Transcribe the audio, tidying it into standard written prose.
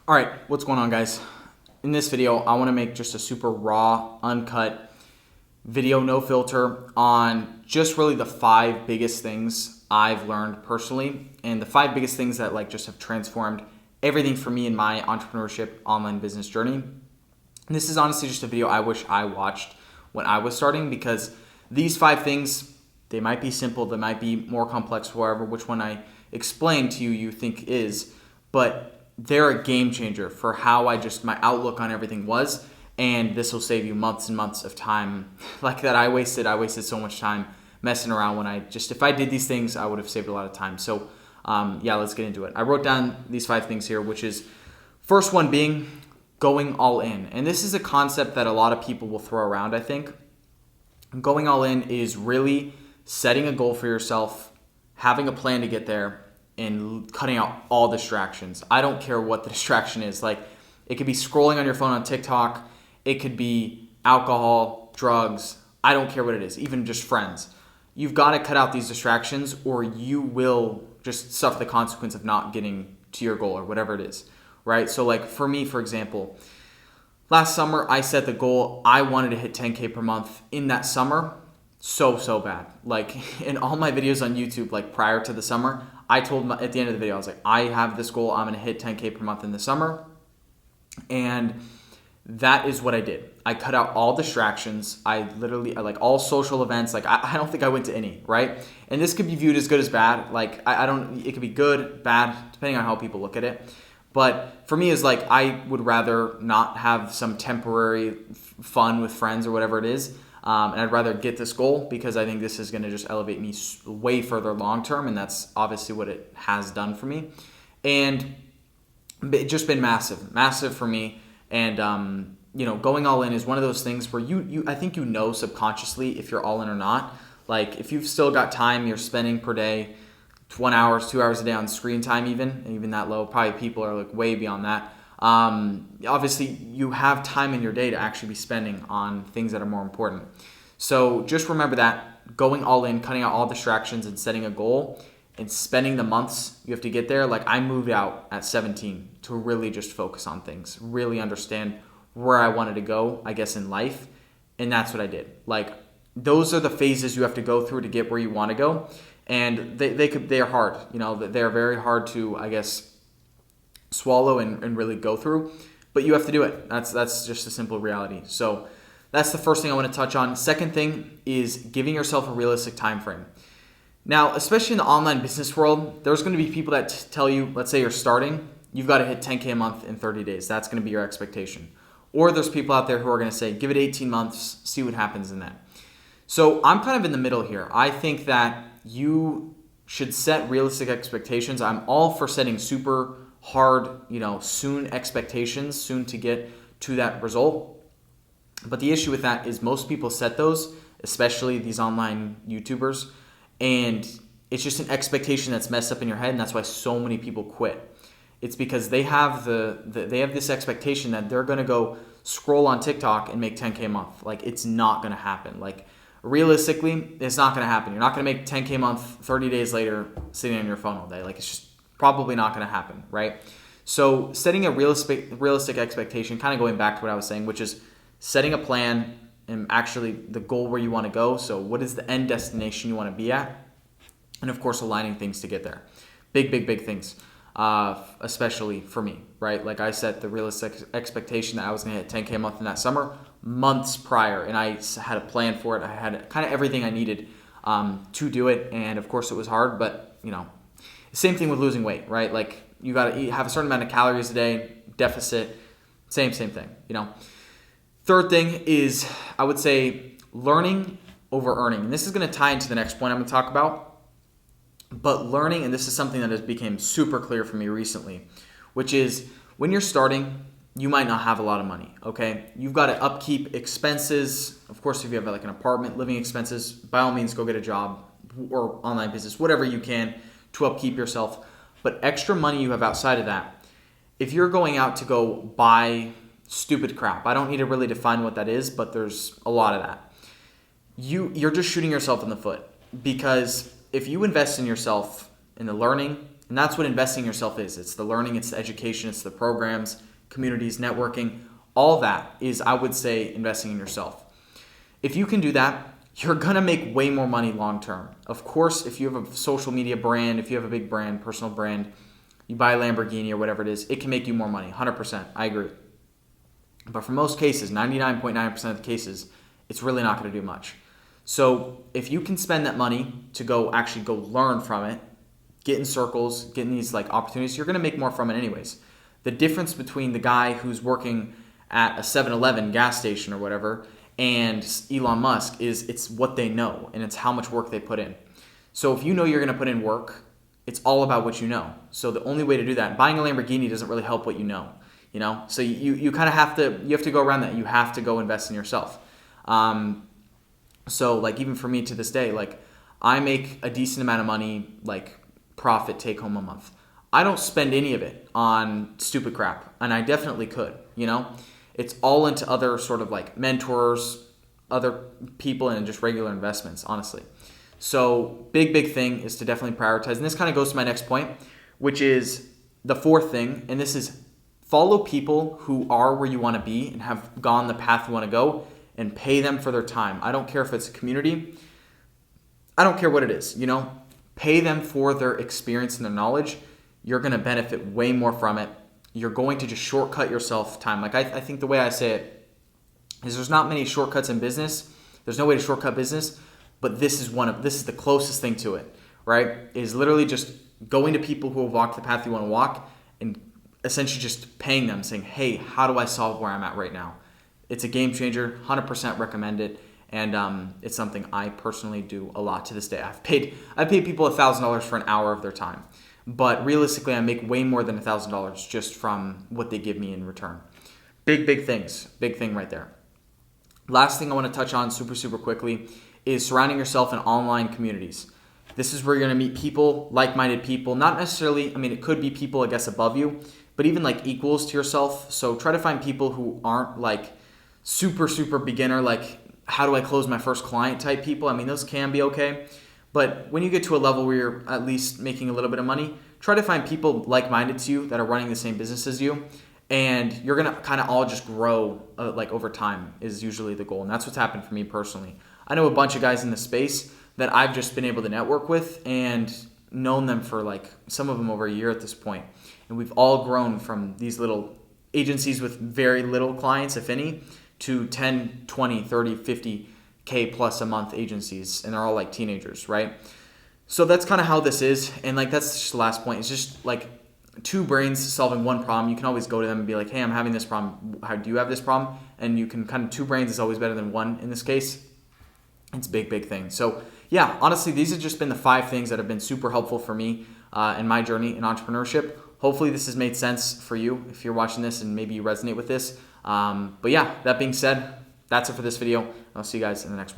All right, what's going on, guys? In this video, I want to make just a super raw, uncut video, no filter, on just really the 5 biggest things I've learned personally, and the 5 biggest things that just have transformed everything for me in my entrepreneurship online business journey. And this is honestly just a video I wish I watched when I was starting, because these 5 things, they might be simple, they might be more complex, whatever, which one I explain to you you think is, but they're a game changer for how my outlook on everything was. And this will save you months and months of time like that I wasted so much time messing around when if I did these things, I would have saved a lot of time. So yeah, let's get into it. I wrote down these 5 things here, which is first one being going all in. And this is a concept that a lot of people will throw around, I think. Going all in is really setting a goal for yourself, having a plan to get there, and cutting out all distractions. I don't care what the distraction is. It could be scrolling on your phone on TikTok. It could be alcohol, drugs. I don't care what it is, even just friends. You've got to cut out these distractions, or you will just suffer the consequence of not getting to your goal or whatever it is, right? So for me, for example, last summer I set the goal. I wanted to hit 10K per month in that summer so bad. In all my videos on YouTube, prior to the summer, I told at the end of the video, I was like, I have this goal. I'm going to hit 10K per month in the summer. And that is what I did. I cut out all distractions. I literally, all social events. I don't think I went to any, right? And this could be viewed as good as bad. It could be good, bad, depending on how people look at it. But for me, it's I would rather not have some temporary fun with friends or whatever it is. And I'd rather get this goal, because I think this is going to just elevate me way further long term. And that's obviously what it has done for me. And it's just been massive for me. And, going all in is one of those things where I think subconsciously if you're all in or not. If you've still got time you're spending per day, 1 hour, 2 hours a day on screen time, even that low, probably people are way beyond that. Obviously you have time in your day to actually be spending on things that are more important. So just remember that going all in, cutting out all distractions, and setting a goal and spending the months you have to get there. I moved out at 17 to really just focus on things, really understand where I wanted to go, I guess, in life. And that's what I did. Those are the phases you have to go through to get where you want to go. And they're hard, they're very hard to, I guess, swallow and really go through, but you have to do it. That's just a simple reality. So that's the first thing I want to touch on. Second thing is giving yourself a realistic time frame. Now, especially in the online business world, there's going to be people that tell you, let's say you're starting, you've got to hit 10K a month in 30 days. That's going to be your expectation. Or there's people out there who are going to say, give it 18 months, see what happens in that. So I'm kind of in the middle here. I think that you should set realistic expectations. I'm all for setting super hard, soon expectations, soon to get to that result. But the issue with that is most people set those, especially these online YouTubers, and it's just an expectation that's messed up in your head, and that's why so many people quit. It's because they have they have this expectation that they're going to go scroll on TikTok and make 10K a month. It's not going to happen. Realistically, it's not going to happen. You're not going to make 10K a month 30 days later sitting on your phone all day. It's just probably not going to happen, right? So setting a realistic expectation, kind of going back to what I was saying, which is setting a plan and actually the goal where you want to go. So what is the end destination you want to be at? And of course, aligning things to get there. Big things, especially for me, right? I set the realistic expectation that I was going to hit 10K a month in that summer months prior, and I had a plan for it. I had kind of everything I needed to do it. And of course it was hard, but same thing with losing weight, right? You got to have a certain amount of calories a day, deficit, same thing, Third thing is, I would say, learning over earning. And this is going to tie into the next point I'm going to talk about. But learning, and this is something that has become super clear for me recently, which is when you're starting, you might not have a lot of money, okay? You've got to upkeep expenses. Of course, if you have an apartment, living expenses, by all means, go get a job or online business, whatever you can to upkeep yourself. But extra money you have outside of that, if you're going out to go buy stupid crap, I don't need to really define what that is, but there's a lot of that. You're just shooting yourself in the foot, because if you invest in yourself, in the learning, And that's what investing in yourself is. It's the learning, it's the education, it's the programs, communities, networking. All that is, I would say, investing in yourself. If you can do that, you're going to make way more money long term. Of course, if you have a social media brand, if you have a big brand, personal brand, you buy a Lamborghini or whatever it is, it can make you more money, 100%. I agree. But for most cases, 99.9% of the cases, it's really not going to do much. So if you can spend that money to go learn from it, get in circles, get in these like opportunities, you're going to make more from it anyways. The difference between the guy who's working at a 7-Eleven gas station or whatever and Elon Musk is it's what they know and it's how much work they put in. So if you know you're going to put in work, it's all about what you know. So the only way to do that, buying a Lamborghini doesn't really help what you know. So you kind of have to go around that. You have to go invest in yourself. So like even for me to this day, like I make a decent amount of money, like profit take home a month. I don't spend any of it on stupid crap, and I definitely could. It's all into other sort of like mentors, other people, and just regular investments, honestly. So big thing is to definitely prioritize. And this kind of goes to my next point, which is the fourth thing. And this is follow people who are where you want to be and have gone the path you want to go and pay them for their time. I don't care if it's a community. I don't care what it is, Pay them for their experience and their knowledge. You're going to benefit way more from it. You're going to just shortcut yourself time. Like I think the way I say it is there's not many shortcuts in business. There's no way to shortcut business. But this is the closest thing to it, right? Is literally just going to people who have walked the path you want to walk and essentially just paying them, saying, hey, how do I solve where I'm at right now? It's a game changer, 100% recommend it. And it's something I personally do a lot to this day. I've paid people $1,000 for an hour of their time. But realistically, I make way more than $1,000 just from what they give me in return. Big things. Big thing right there. Last thing I want to touch on super quickly is surrounding yourself in online communities. This is where you're going to meet people, like-minded people, not necessarily, it could be people, I guess, above you, but even like equals to yourself. So try to find people who aren't like super beginner, like how do I close my first client type people. Those can be okay. But when you get to a level where you're at least making a little bit of money, try to find people like-minded to you that are running the same business as you. And you're going to kind of all just grow like over time is usually the goal. And that's what's happened for me personally. I know a bunch of guys in the space that I've just been able to network with and known them for like some of them over a year at this point. And we've all grown from these little agencies with very little clients, if any, to 10, 20, 30, 50K plus a month agencies. And they're all like teenagers, right? So that's kind of how this is. And like that's just the last point. It's just like two brains solving one problem. You can always go to them and be like, hey, I'm having this problem. How do you have this problem? And you can kind of two brains is always better than one in this case. It's a big thing. So yeah, honestly, these have just been the 5 things that have been super helpful for me in my journey in entrepreneurship. Hopefully this has made sense for you if you're watching this and maybe you resonate with this. But yeah, that being said, that's it for this video. I'll see you guys in the next one.